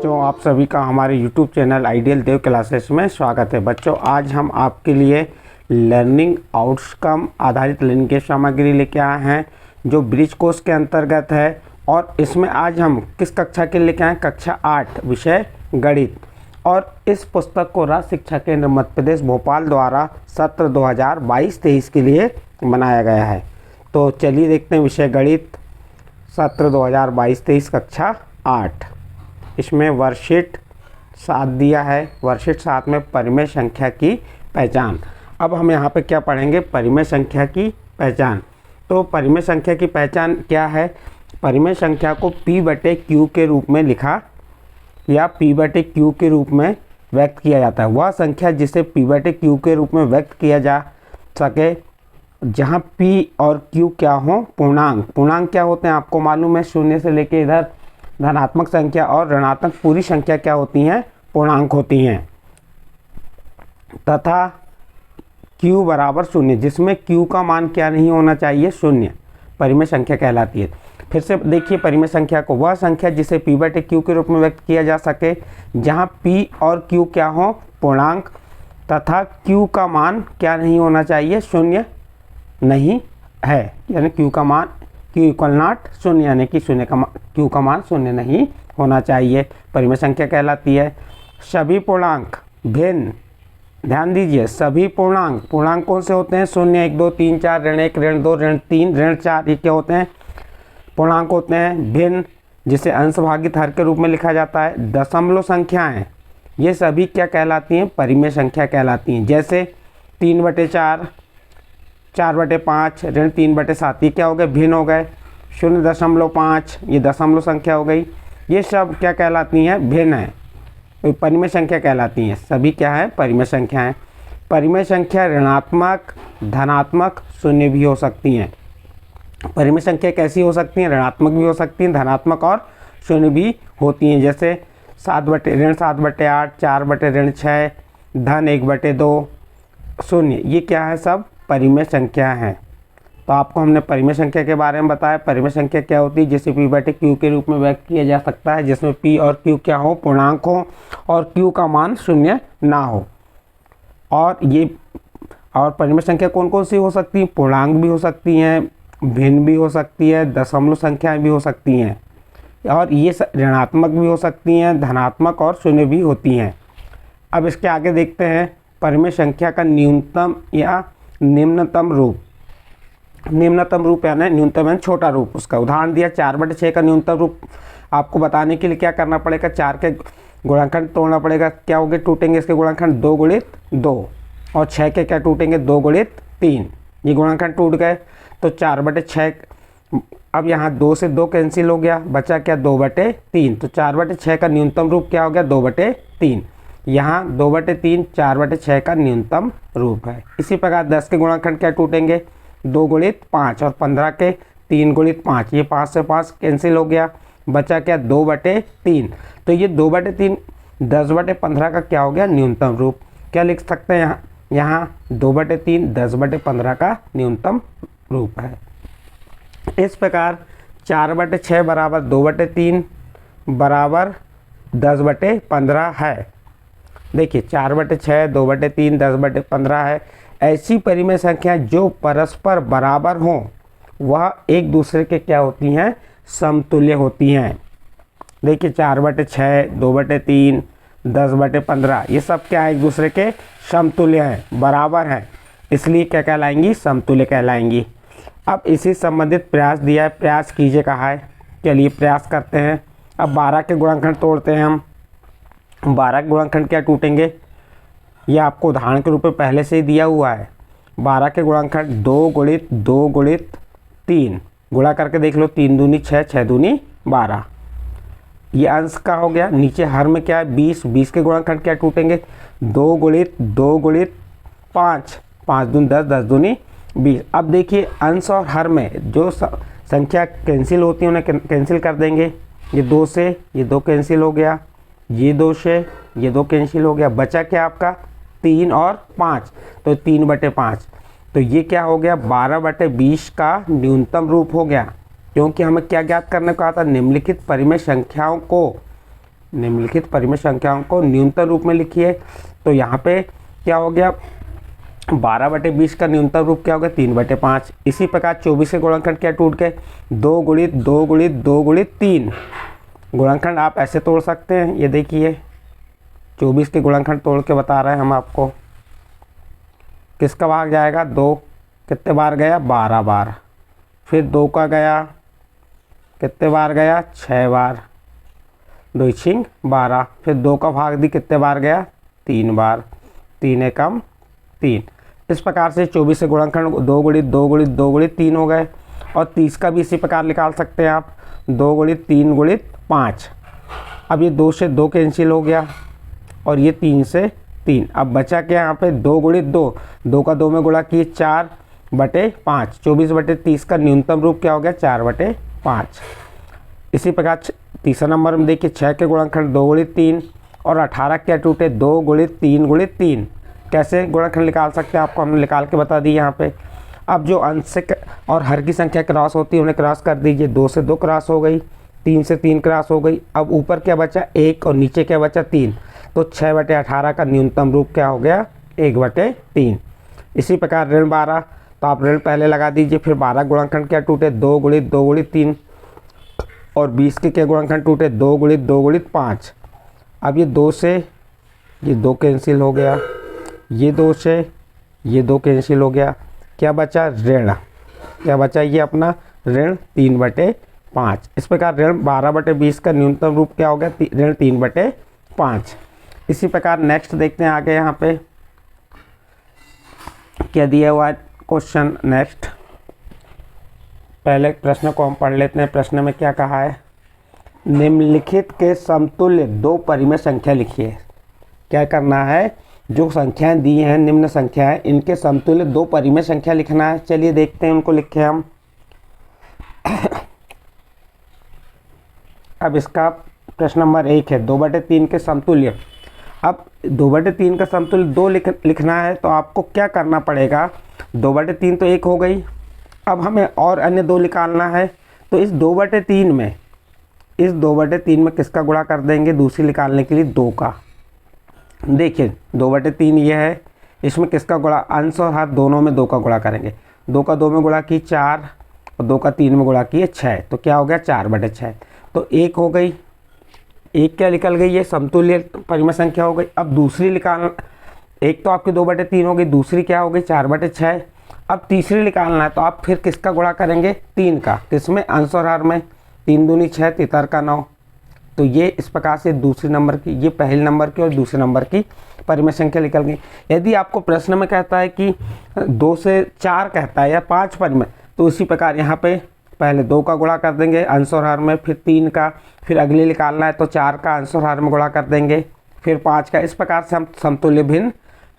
बच्चों, आप सभी का हमारे YouTube चैनल आइडियल देव क्लासेस में स्वागत है। बच्चों, आज हम आपके लिए लर्निंग आउटकम आधारित लर्निंग की सामग्री लेके आए हैं जो ब्रिज कोर्स के अंतर्गत है। और इसमें आज हम किस कक्षा के लेके आए? कक्षा 8 विषय गणित। और इस पुस्तक को राज्य शिक्षा केंद्र मध्य प्रदेश भोपाल द्वारा सत्र 2022-23 के लिए बनाया गया है। तो चलिए देखते हैं विषय गणित सत्र 2022-23 कक्षा 8। इसमें वर्कशीट 7 दिया है। वर्कशीट 7 में परिमेय संख्या की पहचान। अब हम यहाँ पे क्या पढ़ेंगे? परिमेय संख्या की पहचान। तो परिमेय संख्या की पहचान क्या है? परिमेय संख्या को P/Q के रूप में लिखा या P/Q के रूप में व्यक्त किया जाता है। वह संख्या जिसे P/Q के रूप में व्यक्त किया जा सके जहाँ P और Q क्या हो? पूर्णांक। पूर्णांक क्या होते हैं आपको मालूम है? शून्य से लेके इधर धनात्मक संख्या और ऋणात्मक पूरी संख्या क्या होती हैं? पूर्णांक होती हैं। तथा Q बराबर शून्य, जिसमें Q का मान क्या नहीं होना चाहिए? शून्य, परिमेय संख्या कहलाती है। फिर से देखिए परिमेय संख्या को, वह संख्या जिसे P/Q के रूप में व्यक्त किया जा सके जहां P और Q क्या हो? पूर्णांक, तथा Q का मान क्या नहीं होना चाहिए? शून्य नहीं है, यानी Q का मान Q=0 शून्य, यानी कि Q का मान शून्य नहीं होना चाहिए, परिमेय संख्या कहलाती है। सभी पूर्णांक भिन्न, ध्यान दीजिए, सभी पूर्णांक कौन से होते हैं? 0, 1, 2, 3, 4, ऋण 1, ऋण 2, ऋण 3, ऋण 4, ये क्या होते हैं? पूर्णांक होते हैं। भिन्न, जिसे अंश भागित हर के रूप में लिखा जाता है। दशमलव संख्याएं, ये सभी क्या कहलाती हैं? परिमेय संख्या कहलाती हैं। जैसे 3/4, 4/5, ऋण 3/7, ये क्या हो गए? भिन्न हो गए। 0.5, ये दशमलव संख्या हो गई। ये सब क्या कहलाती हैं? भिन्न है, तो परिमेय संख्या कहलाती हैं। सभी क्या है? परिमेय संख्या है। परिमेय संख्या ऋणात्मक, धनात्मक, शून्य भी हो सकती हैं। परिमेय संख्या कैसी हो सकती हैं? ऋणात्मक भी हो सकती हैं, धनात्मक और शून्य भी होती हैं। जैसे ऋण 7/8, 4/6, धन 1/2, शून्य, ये क्या है? सब परिमेय संख्या है। तो आपको हमने परिमेय संख्या के बारे में बताया। परिमेय संख्या क्या होती है? जिसे P/Q के रूप में व्यक्त किया जा सकता है, जिसमें P और Q क्या हो? पूर्णांक हो और Q का मान शून्य ना हो। और परिमेय संख्या कौन कौन सी हो सकती है? पूर्णांक भी हो सकती हैं, भिन्न भी हो सकती है, दशमलव संख्याएं भी हो सकती हैं, और ये ऋणात्मक भी हो सकती हैं, धनात्मक और शून्य भी होती हैं। अब इसके आगे देखते हैं परिमेय संख्या का न्यूनतम या निम्नतम रूप। निम्नतम रूप यानी न्यूनतम यानी छोटा रूप। उसका उदाहरण दिया 4/6 का न्यूनतम रूप आपको बताने के लिए क्या करना पड़ेगा? 4 के गुणनखंड तोड़ना पड़ेगा। क्या होंगे? टूटेंगे इसके गुणनखंड 2 × 2, और 6 के क्या टूटेंगे? 2 × 3। ये गुणनखंड टूट गए तो 4/6। अब यहाँ 2 से 2 कैंसिल हो गया, बचा क्या? 2/3। तो 4/6 का न्यूनतम रूप क्या हो गया? 2/3। यहाँ 2/3 4/6 का न्यूनतम रूप है। इसी प्रकार 10 के गुणनखंड क्या टूटेंगे? 2 × 5, और 15 के 3 × 5, ये 5 से 5 कैंसिल हो गया, बचा क्या? 2/3। तो ये 2/3 10/15 का क्या हो गया? न्यूनतम रूप। क्या लिख सकते हैं यहाँ 2/3 10/15 का न्यूनतम रूप है। इस प्रकार 4/6 बराबर 2/3 बराबर 10/15 है। देखिए 4/6, 2/3, 10/15 है। ऐसी परिमेय संख्या जो परस्पर बराबर हों वह एक दूसरे के क्या होती हैं? समतुल्य होती हैं। देखिए 4/6, 2/3, 10/15, ये सब क्या है? एक दूसरे के समतुल्य हैं, बराबर हैं, इसलिए क्या कहलाएंगी? समतुल्य कहलाएंगी। अब इसी संबंधित प्रयास दिया है, प्रयास कीजिए कहा है। चलिए प्रयास करते हैं। अब 12 के गुणनखंड तोड़ते हैं हम। 12 के गुणनखंड क्या टूटेंगे? ये आपको उदाहरण के रूप में पहले से ही दिया हुआ है। 12 के गुणनखंड 2 × 2 × 3, गुणा करके देख लो। 3 दूनी 6, 6 दूनी 12, ये अंश का हो गया। नीचे हर में क्या है? 20। 20 के गुणनखंड क्या टूटेंगे? 2 × 2 × 5, 5 दूनी 10, 10 दूनी 20। अब देखिए अंश और हर में जो संख्या कैंसिल होती है उन्हें कैंसिल कर देंगे। ये 2 से ये 2 कैंसिल हो गया, ये 2 से ये 2 कैंसिल हो गया, बचा क्या आपका? 3 और 5, तो 3/5। तो ये क्या हो गया? 12/20 का न्यूनतम रूप हो गया। क्योंकि हमें क्या ज्ञात करने को आता? निम्नलिखित परिमेय संख्याओं को निम्नलिखित परिमेय संख्याओं को न्यूनतम रूप में लिखिए। तो यहाँ पे क्या हो गया, 12/20 का न्यूनतम रूप क्या हो गया, 3/5। इसी प्रकार 24 के गुणनखंड क्या टूट गए, 2 गुणित 2 गुणित 2 गुणित 3। गुणनखंड आप ऐसे तोड़ सकते हैं, ये देखिए 24 के गुणनखंड तोड़ के बता रहे हैं हम आपको। किसका भाग जाएगा, 2 कितने बार गया, 12 बार। फिर 2 का गया कितने बार गया, 6 बार, 2 छिंग 12। फिर 2 का भाग दी कितने बार गया, 3 बार, 3 एकम 3। इस प्रकार से 24 से गुणनखंड 2 गुणित 2 गुणित 2 गुणित 3 हो गए। और 30 का भी इसी प्रकार निकाल सकते हैं आप, 2 गुणित 3 गुणित 5। अब ये 2 से 2 कैंसिल हो गया और ये 3 से 3। अब बचा क्या यहाँ पे, 2 गुणित 2, 2 का 2 में गुणा किए 4/5। 24/30 का न्यूनतम रूप क्या हो गया, 4/5। इसी प्रकार तीसरा नंबर में देखिए 6 के गुणनखंड 2 गुणित 3 और 18 क्या टूटे, 2 गुणित 3 गुणित 3। कैसे गुणनखंड निकाल सकते हैं, आपको हमने निकाल के बता दी यहाँ पे। अब जो अंश और हर की संख्या क्रॉस होती है उन्हें क्रॉस कर दीजिए। 2 से 2 क्रॉस हो गई, 3 से 3 क्रॉस हो गई। अब ऊपर क्या बचा, 1 और नीचे क्या बचा, 3। तो 6/18 का न्यूनतम रूप क्या हो गया, 1/3। इसी प्रकार ऋण 12, तो आप ऋण पहले लगा दीजिए। फिर 12 गुणनखंड क्या टूटे, 2 गुणित 2 गुणित 3। और 20 के क्या गुणनखंड टूटे, 2 गुणित 2 गुणित 5। अब ये 2 से ये 2 कैंसिल हो गया, ये 2 से ये 2 कैंसिल हो गया। क्या बचा, ऋण, क्या बचा, ये अपना ऋण 3/5। इस प्रकार ऋण 12/20 का न्यूनतम रूप क्या हो गया, ऋण 3/5। इसी प्रकार नेक्स्ट देखते हैं आगे, यहाँ पे क्या दिया हुआ है क्वेश्चन। नेक्स्ट पहले प्रश्न को हम पढ़ लेते हैं। प्रश्न में क्या कहा है, निम्नलिखित के समतुल्य 2 परिमेय संख्या लिखिए। क्या करना है, जो संख्याएं दी हैं निम्न संख्याएं, इनके समतुल्य 2 परिमेय संख्या लिखना है। चलिए देखते हैं, उनको लिखे हम। अब इसका प्रश्न नंबर 1 है 2/3 के समतुल्य। अब 2/3 का समतुल्य 2 लिखना है, तो आपको क्या करना पड़ेगा, 2/3 तो 1 हो गई। अब हमें और अन्य 2 निकालना है। तो इस 2/3 में किसका गुणा कर देंगे, दूसरी निकालने के लिए 2 का। देखिए 2/3 ये है, इसमें किसका गुणा, अंश और हर दोनों में 2 का गुणा करेंगे। 2 का 2 में गुणा की 4 और 2 का 3 में गुणा किए 6। तो क्या हो गया, 4/6। तो 1 हो गई, 1 क्या निकल गई, ये समतुल्य परिमेय संख्या हो गई। अब दूसरी निकालना, एक तो आपकी 2/3 हो गई, दूसरी क्या हो गई, 4/6। अब तीसरी निकालना है, तो आप फिर किसका गुणा करेंगे, 3 का। किसमें, अंश और हर में। 3 दूनी 6, तितर का 9। तो ये इस प्रकार से दूसरे नंबर की, ये पहले नंबर की और दूसरे नंबर की परिमेय संख्या निकल गई। यदि आपको प्रश्न में कहता है कि 2 से 4 कहता है या 5 परिमेय, तो उसी प्रकार यहाँ पे पहले 2 का गुणा कर देंगे अंश और हर में, फिर 3 का, फिर अगले निकालना है तो 4 का अंश और हर में गुणा कर देंगे, फिर 5 का। इस प्रकार से हम समतुल्य भिन्न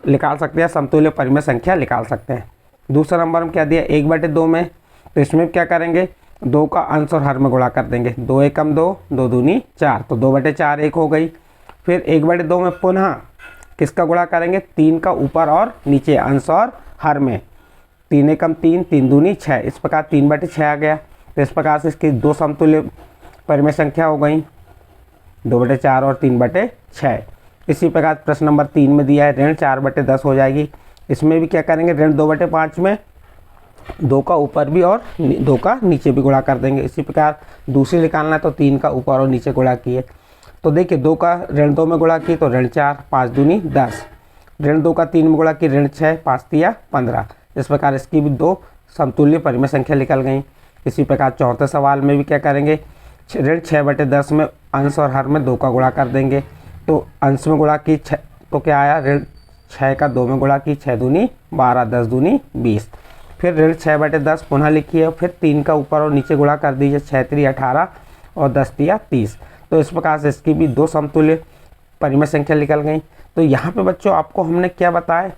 निकाल सकते हैं, समतुल्य परिमेय संख्या निकाल सकते हैं। दूसरा नंबर में क्या दिया, 1/2 में, तो इसमें क्या करेंगे, 2 का अंश और हर में गुणा कर देंगे। 2 एकम 2, 2 दूनी 4, तो 2/4 1 हो गई। फिर 1/2 में पुनः किसका गुणा करेंगे, 3 का ऊपर और नीचे, अंश और हर में। 3 एकम 3, 3 दूनी 6। इस प्रकार 3/6 आ गया। तो इस प्रकार से इसकी 2 समतुल्य परिमेय संख्या हो गई, 2/4 और 3/6। इसी प्रकार प्रश्न नंबर 3 में दिया है ऋण 4/10 हो जाएगी। इसमें भी क्या करेंगे, ऋण 2/5 में 2 का ऊपर भी और 2 का नीचे भी गुणा कर देंगे। इसी प्रकार दूसरी निकालना है तो 3 का ऊपर और नीचे गुणा किए। तो देखिए 2 का ऋण 2 में गुणा की तो ऋण 4, 5 दूनी 10। ऋण 2 का 3 में गुणा की ऋण 6, 5 तिया 15। इस प्रकार इसकी भी 2 समतुल्य परिमेय संख्या निकल गई। इसी प्रकार चौथे सवाल में भी क्या करेंगे, ऋण 6/10 में अंश और हर में 2 का गुणा कर देंगे। तो अंश में गुणा की 6, तो क्या आया, ऋण 6 का 2 में गुणा की 6 दूनी 12, 10 दूनी 20। फिर ऋण 6/10 पुनः लिखिए, फिर 3 का ऊपर और नीचे गुणा कर दीजिए, 6 3 18 और 10 3 30। तो इस प्रकार से इसकी भी 2 समतुल्य परिमेय संख्या निकल गई। तो यहाँ पे बच्चों आपको हमने क्या बताया,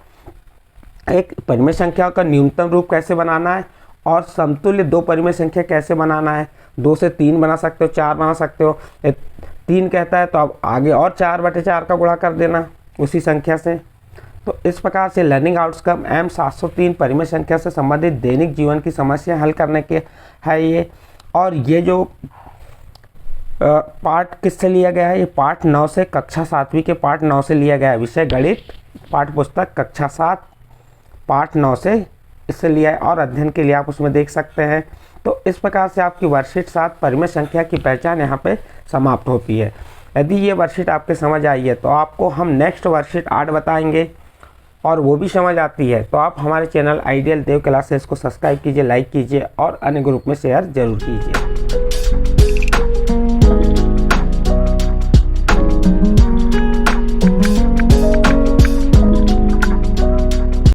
एक परिमेय संख्या का न्यूनतम रूप कैसे बनाना है और समतुल्य 2 परिमेय संख्या कैसे बनाना है। 2 से 3 बना सकते हो, 4 बना सकते हो। 3 कहता है तो अब आगे और 4/4 का गुणा कर देना उसी संख्या से। तो इस प्रकार से लर्निंग आउटकम M703 परिमेय संख्या से संबंधित दैनिक जीवन की समस्या हल करने के है ये। और ये जो पार्ट किससे लिया गया है? ये पार्ट 9 से, कक्षा 7वीं के पार्ट 9 से लिया गया है। विषय गणित, पाठ्य पुस्तक कक्षा 7 पार्ट 9 से इससे लिया है और अध्ययन के लिए आप उसमें देख सकते हैं। तो इस प्रकार से आपकी वर्कशीट 7 परिमेय संख्या की पहचान यहाँ पे समाप्त होती है। यदि ये वर्कशीट आपके समझ आई है तो आपको हम नेक्स्ट वर्कशीट 8 बताएंगे, और वो भी समझ आती है तो आप हमारे चैनल आइडियल देव क्लासेस को सब्सक्राइब कीजिए, लाइक कीजिए और अन्य ग्रुप में शेयर जरूर कीजिए।